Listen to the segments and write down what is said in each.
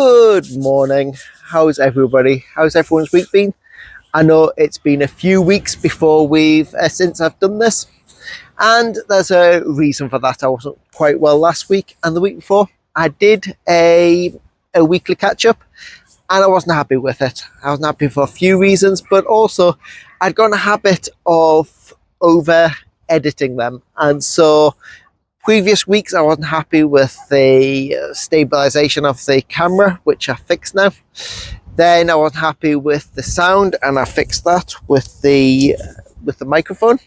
Good morning. How's everybody? How's everyone's week been? I know it's been a few weeks before since I've done this, and there's a reason for that. I wasn't quite well last week, and the week before I did a weekly catch up, and I wasn't happy with it. I wasn't happy for a few reasons, but also I'd got in a habit of over editing them, and so previous weeks I wasn't happy with the stabilization of the camera, which I fixed now. Then I wasn't happy with the sound, and I fixed that with the microphone.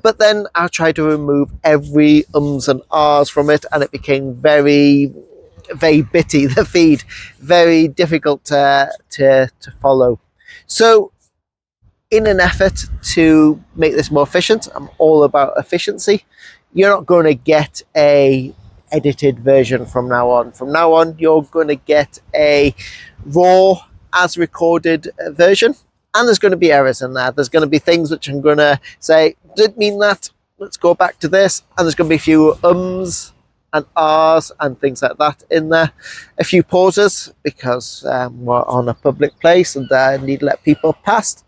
But then I tried to remove every ums and ahs from it, and it became very, very bitty, the feed, very difficult to follow. So in an effort to make this more efficient, I'm all about efficiency. You're not going to get a edited version from now on. From now on, you're going to get a raw as recorded version, and there's going to be errors in there. There's going to be things which I'm going to say, didn't mean that, let's go back to this, and there's going to be a few ums and ahs and things like that in there. A few pauses because we're on a public place and I need to let people past.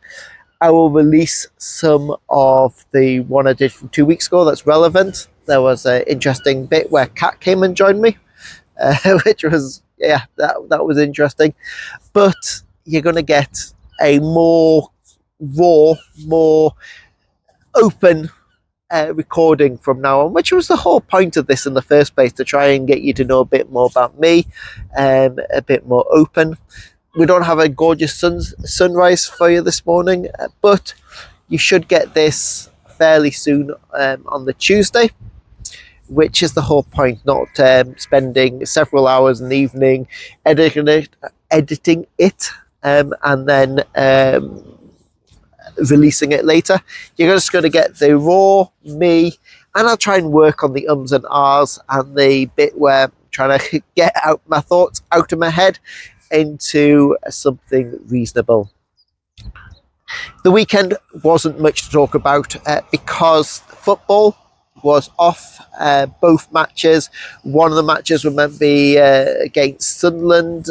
I will release some of the one I did from 2 weeks ago that's relevant. There was an interesting bit where Kat came and joined me, which was, yeah, that was interesting. But you're going to get a more raw, more open recording from now on, which was the whole point of this in the first place, to try and get you to know a bit more about me, a bit more open. We don't have a gorgeous sunrise for you this morning, but you should get this fairly soon on the Tuesday, which is the whole point, not spending several hours in the evening editing it and then releasing it later. You're just going to get the raw me, and I'll try and work on the ums and ahs and the bit where I'm trying to get out my thoughts out of my head into something reasonable. The weekend wasn't much to talk about because football was off. Both matches. One of the matches was meant to be against Sunderland,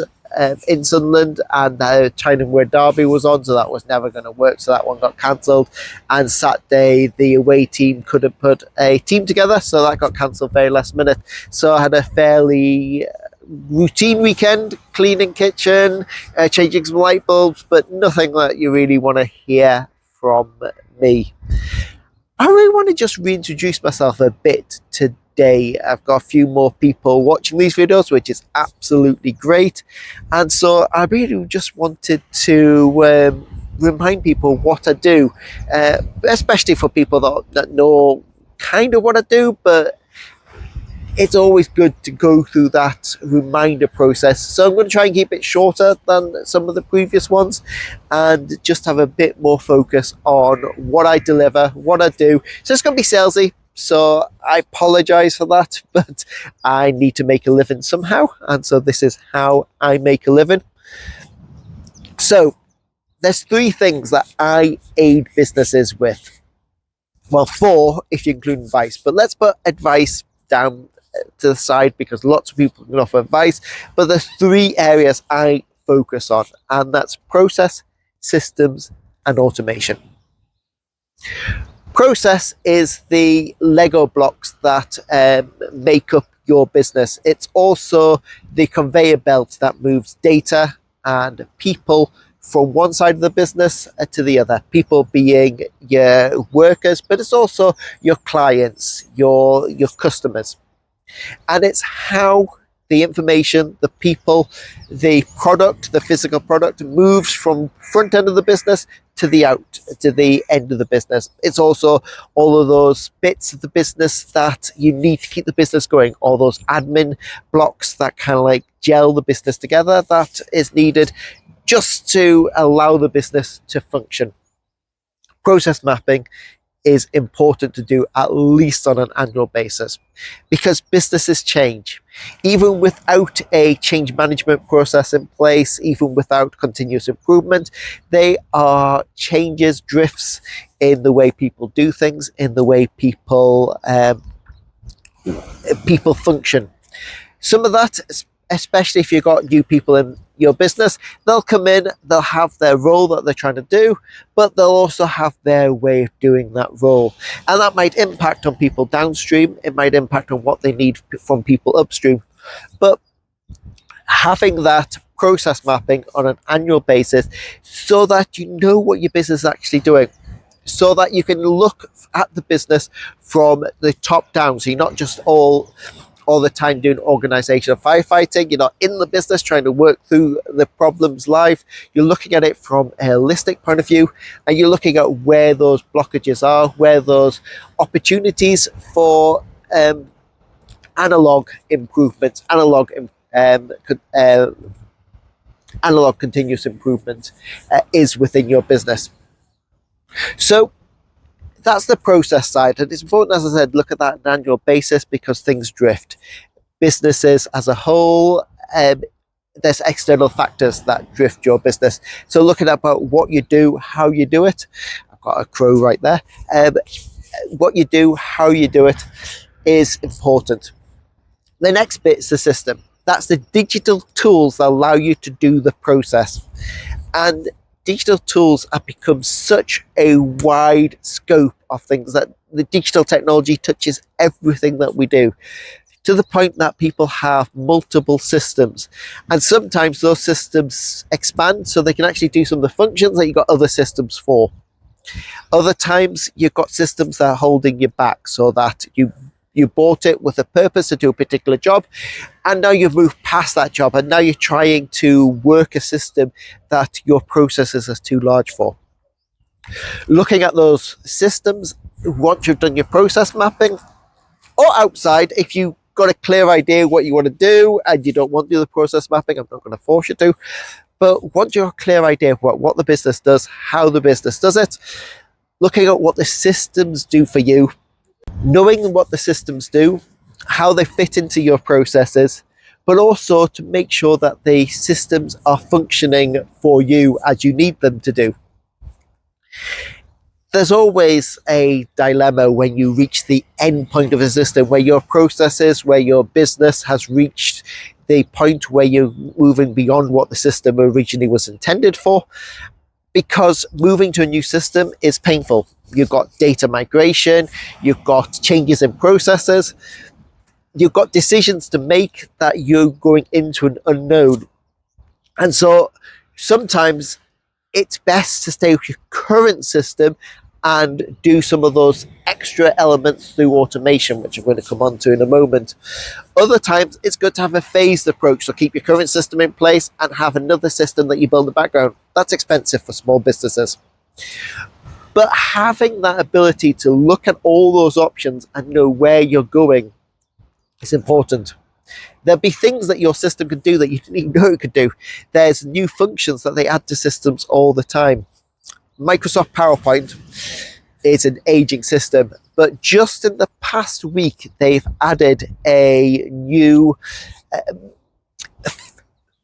in Sunderland, and the Chinese derby was on, so that was never going to work, so that one got cancelled. And Saturday the away team couldn't put a team together, so that got cancelled very last minute. So I had a fairly routine weekend, cleaning kitchen, changing some light bulbs, but nothing that you really want to hear from me. I really want to just reintroduce myself a bit today. I've got a few more people watching these videos, which is absolutely great, and so I really just wanted to remind people what I do, especially for people that know kind of what I do, but it's always good to go through that reminder process. So I'm going to try and keep it shorter than some of the previous ones and just have a bit more focus on what I deliver, what I do. So it's going to be salesy, so I apologize for that, but I need to make a living somehow, and so this is how I make a living. So there's 3 things that I aid businesses with. Well, 4 if you include advice, but let's put advice down to the side because lots of people can offer advice, but there's 3 areas I focus on, and that's process, systems, and automation. Process is the Lego blocks that make up your business. It's also the conveyor belt that moves data and people from one side of the business to the other. People being your workers, but it's also your clients, your customers. And it's how the information, the people, the product, the physical product moves from front end of the business to the end of the business. It's also all of those bits of the business that you need to keep the business going, all those admin blocks that kind of like gel the business together that is needed just to allow the business to function. Process mapping is important to do at least on an annual basis because businesses change. Even without a change management process in place, even without continuous improvement, they are changes, drifts in the way people do things, in the way people function. Some of that especially if you've got new people in your business. They'll come in, they'll have their role that they're trying to do, but they'll also have their way of doing that role. And that might impact on people downstream, it might impact on what they need from people upstream. But having that process mapping on an annual basis so that you know what your business is actually doing, so that you can look at the business from the top down. So you're not just all the time doing organizational firefighting. You're not in the business trying to work through the problems live. You're looking at it from a holistic point of view, and you're looking at where those blockages are, where those opportunities for analog improvements, analog continuous improvement is within your business. So that's the process side, and it's important, as I said, look at that on an annual basis because things drift. Businesses as a whole, there's external factors that drift your business. So looking about what you do, how you do it. I've got a crow right there. What you do, how you do it is important. The next bit is the system. That's the digital tools that allow you to do the process. And digital tools have become such a wide scope of things that the digital technology touches everything that we do, to the point that people have multiple systems. And sometimes those systems expand so they can actually do some of the functions that you've got other systems for. Other times you've got systems that are holding you back, so that you bought it with a purpose to do a particular job, and now you've moved past that job, and now you're trying to work a system that your processes are too large for. Looking at those systems, once you've done your process mapping, or outside, if you've got a clear idea what you want to do and you don't want to do the process mapping, I'm not going to force you to, but once you've got a clear idea of what the business does, how the business does it, looking at what the systems do for you, knowing what the systems do, how they fit into your processes, but also to make sure that the systems are functioning for you as you need them to do. There's always a dilemma when you reach the end point of a system, where your processes, where your business has reached the point where you're moving beyond what the system originally was intended for, because moving to a new system is painful. You've got data migration, you've got changes in processes, you've got decisions to make that you're going into an unknown. And so sometimes it's best to stay with your current system and do some of those extra elements through automation, which I'm going to come on to in a moment. Other times it's good to have a phased approach, so keep your current system in place and have another system that you build in the background. That's expensive for small businesses. But having that ability to look at all those options and know where you're going is important. There'll be things that your system can do that you didn't even know it could do. There's new functions that they add to systems all the time. Microsoft PowerPoint is an aging system, but just in the past week, they've added a new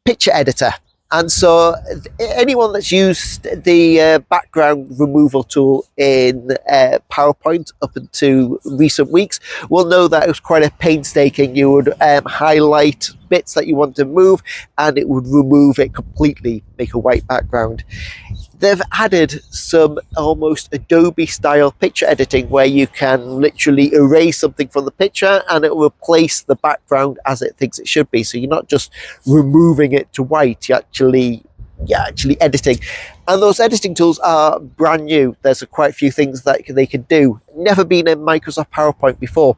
picture editor. And so anyone that's used the background removal tool in PowerPoint up into recent weeks will know that it was quite a painstaking. You would highlight bits that you want to move and it would remove it completely, make a white background. They've added some almost Adobe style picture editing where you can literally erase something from the picture and it will replace the background as it thinks it should be. So you're not just removing it to white, you're actually editing. And those editing tools are brand new. There's quite a few things that they can do. Never been in Microsoft PowerPoint before.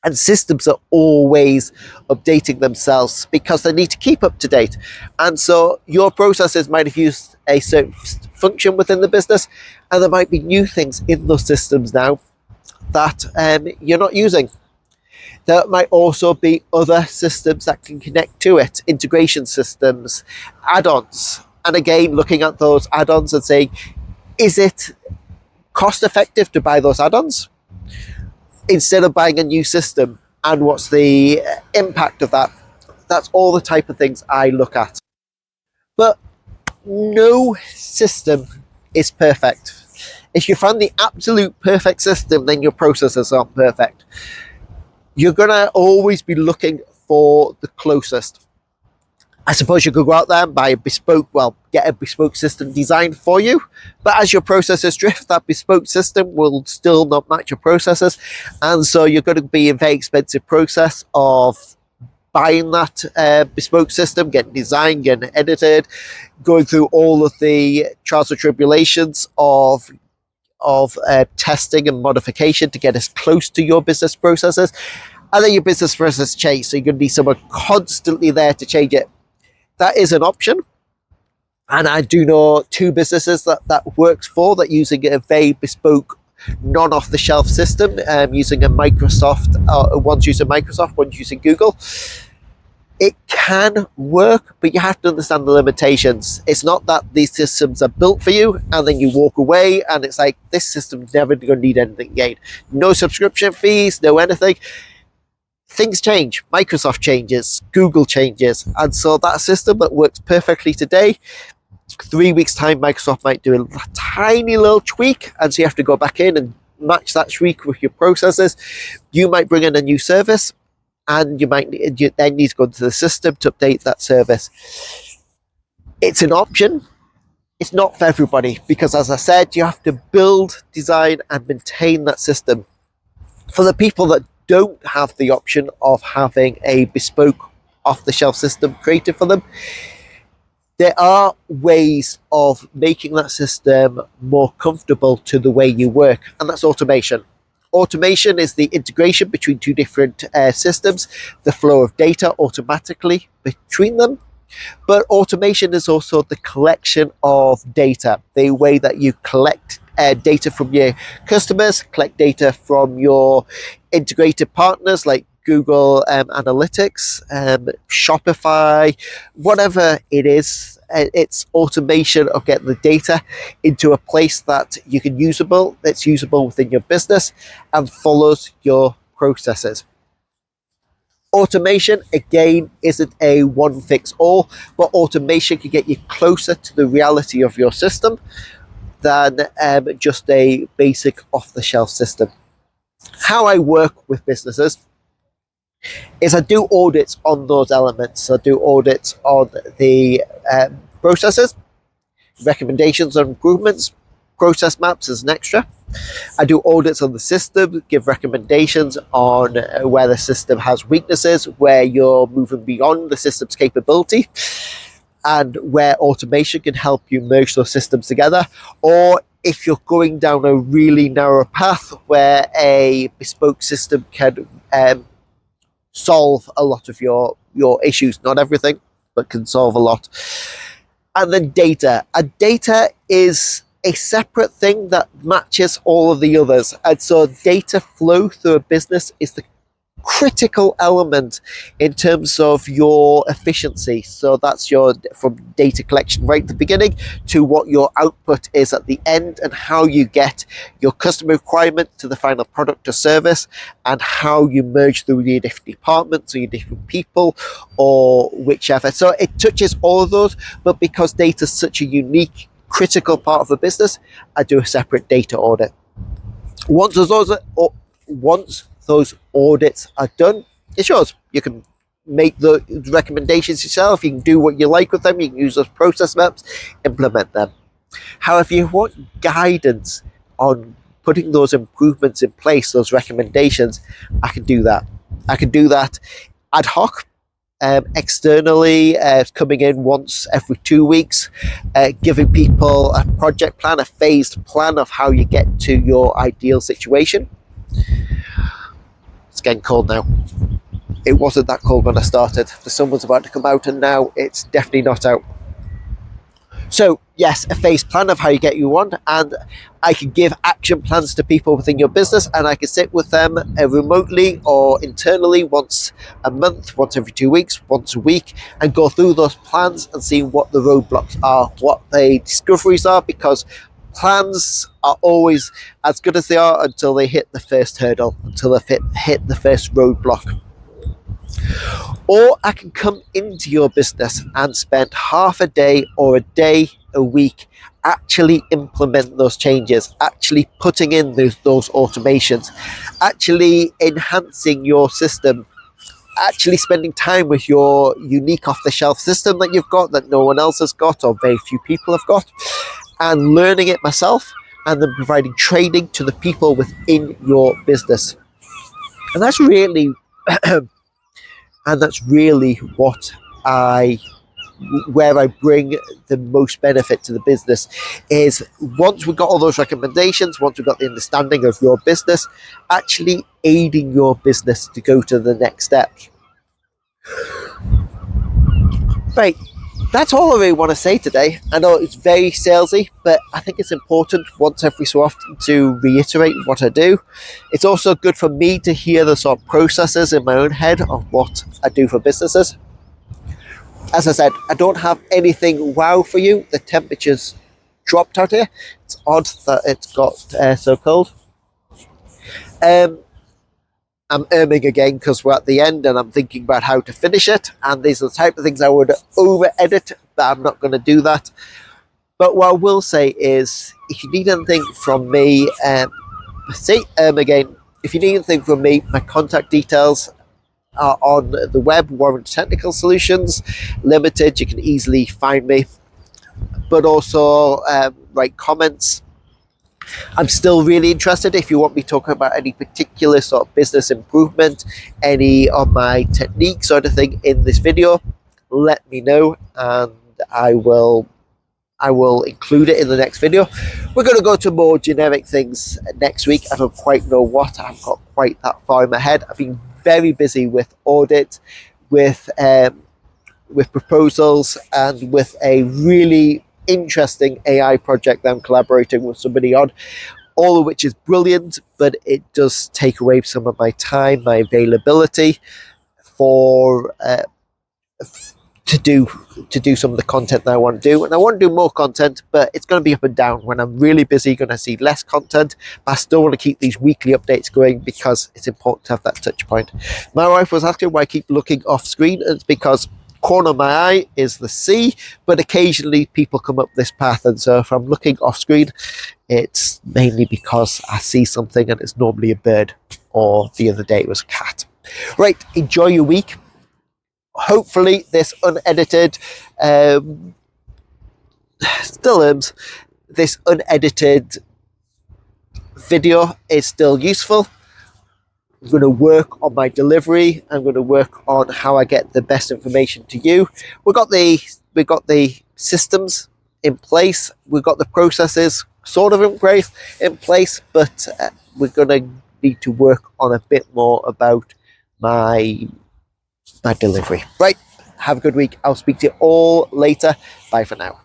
And systems are always updating themselves because they need to keep up to date. And so your processes might have used a certain function within the business, and there might be new things in those systems now that you're not using. There might also be other systems that can connect to it, integration systems, add-ons. And again, looking at those add-ons and saying, is it cost effective to buy those add-ons instead of buying a new system, and what's the impact of that? That's all the type of things I look at. But no system is perfect. If you find the absolute perfect system, then your processes aren't perfect. You're going to always be looking for the closest. I suppose you could go out there and buy a bespoke, well, get a bespoke system designed for you. But as your processes drift, that bespoke system will still not match your processes. And so you're going to be a very expensive process of buying that bespoke system, getting designed, getting edited, going through all of the trials and tribulations of testing and modification to get as close to your business processes. And then your business process change. So you're going to need someone constantly there to change it. That is an option. And I do know 2 businesses that works for that using a very bespoke, non-off-the-shelf system, using a Microsoft, one's using Microsoft, one's using Google. It can work, but you have to understand the limitations. It's not that these systems are built for you and then you walk away and it's like, this system's never going to need anything again. No subscription fees, no anything. Things change. Microsoft changes, Google changes. And so that system that works perfectly today, 3 weeks time, Microsoft might do a tiny little tweak. And so you have to go back in and match that tweak with your processes. You might bring in a new service and you then need to go into the system to update that service. It's an option. It's not for everybody because, as I said, you have to build, design and maintain that system. For the people that don't have the option of having a bespoke off-the-shelf system created for them, there are ways of making that system more comfortable to the way you work, and that's automation. Automation is the integration between 2 different systems, the flow of data automatically between them. But automation is also the collection of data, the way that you collect data from your customers, collect data from your integrated partners like Google Analytics, Shopify, whatever it is. It's automation of getting the data into a place that you can that's usable within your business and follows your processes. Automation, again, isn't a one fix all, but automation can get you closer to the reality of your system than just a basic off-the-shelf system. How I work with businesses is I do audits on those elements. I do audits on the processes, recommendations on improvements, process maps as an extra. I do audits on the system, give recommendations on where the system has weaknesses, where you're moving beyond the system's capability, and where automation can help you merge those systems together. Or if you're going down a really narrow path where a bespoke system can solve a lot of your issues, not everything, but can solve a lot. And then data. And data is a separate thing that matches all of the others. And so data flow through a business is the critical element in terms of your efficiency. So that's your from data collection right at the beginning to what your output is at the end, and how you get your customer requirement to the final product or service, and how you merge through your different departments or your different people or whichever. So it touches all of those, but because data is such a unique, critical part of the business, I do a separate data audit. Once those audits are done, it's yours. You can make the recommendations yourself. You can do what you like with them. You can use those process maps, implement them. However, you want guidance on putting those improvements in place, those recommendations, I can do that. I can do that ad hoc, externally, coming in once every 2 weeks, giving people a project plan, a phased plan of how you get to your ideal situation. It's getting cold now. It wasn't that cold when I started. The sun was about to come out and now it's definitely not out. So yes, a phased plan of how you get you on, and I can give action plans to people within your business, and I can sit with them remotely or internally once a month, once every 2 weeks, once a week, and go through those plans and see what the roadblocks are, what the discoveries are, because plans are always as good as they are until they hit the first hurdle, until they hit the first roadblock. Or I can come into your business and spend half a day or a day a week actually implement those changes, actually putting in those automations, actually enhancing your system actually spending time with your unique off-the-shelf system that you've got that no one else has got or very few people have got, and learning it myself, and then providing training to the people within your business. And that's really what where I bring the most benefit to the business is, once we've got all those recommendations, once we've got the understanding of your business, actually aiding your business to go to the next step. Right, that's all I really want to say today. I know it's very salesy, but I think it's important once every so often to reiterate what I do. It's also good for me to hear the sort of processes in my own head of what I do for businesses. As I said, I don't have anything wow for you. The temperature's dropped out here. It's odd that it's got so cold. I'm again because we're at the end and I'm thinking about how to finish it. And these are the type of things I would over-edit, but I'm not going to do that. But what I will say is, if you need anything from me, again, if you need anything from me, my contact details are on the web, Warrender Technical Solutions Limited. You can easily find me, but also write comments. I'm still really interested if you want me talking about any particular sort of business improvement, any of my techniques or anything in this video, let me know and I will include it in the next video. We're going to go to more generic things next week. I don't quite know what. I haven't got quite that far in my head. I've been very busy with audit, with proposals, and with a really interesting AI project that I'm collaborating with somebody on, all of which is brilliant, but it does take away some of my time, my availability for to do some of the content that I want to do. And I want to do more content, but it's going to be up and down. When I'm really busy, you're going to see less content, but I still want to keep these weekly updates going because it's important to have that touch point. My wife was asking why I keep looking off screen, and it's because corner of my eye is the sea, but occasionally people come up this path, and so if I'm looking off screen, it's mainly because I see something and it's normally a bird, or the other day it was a cat. Right, enjoy your week. Hopefully this unedited this unedited video is still useful. I'm going to work on my delivery. I'm going to work on how I get the best information to you. We've got the systems in place. We've got the processes sort of in place, but we're going to need to work on a bit more about my delivery. Right, have a good week. I'll speak to you all later. Bye for now.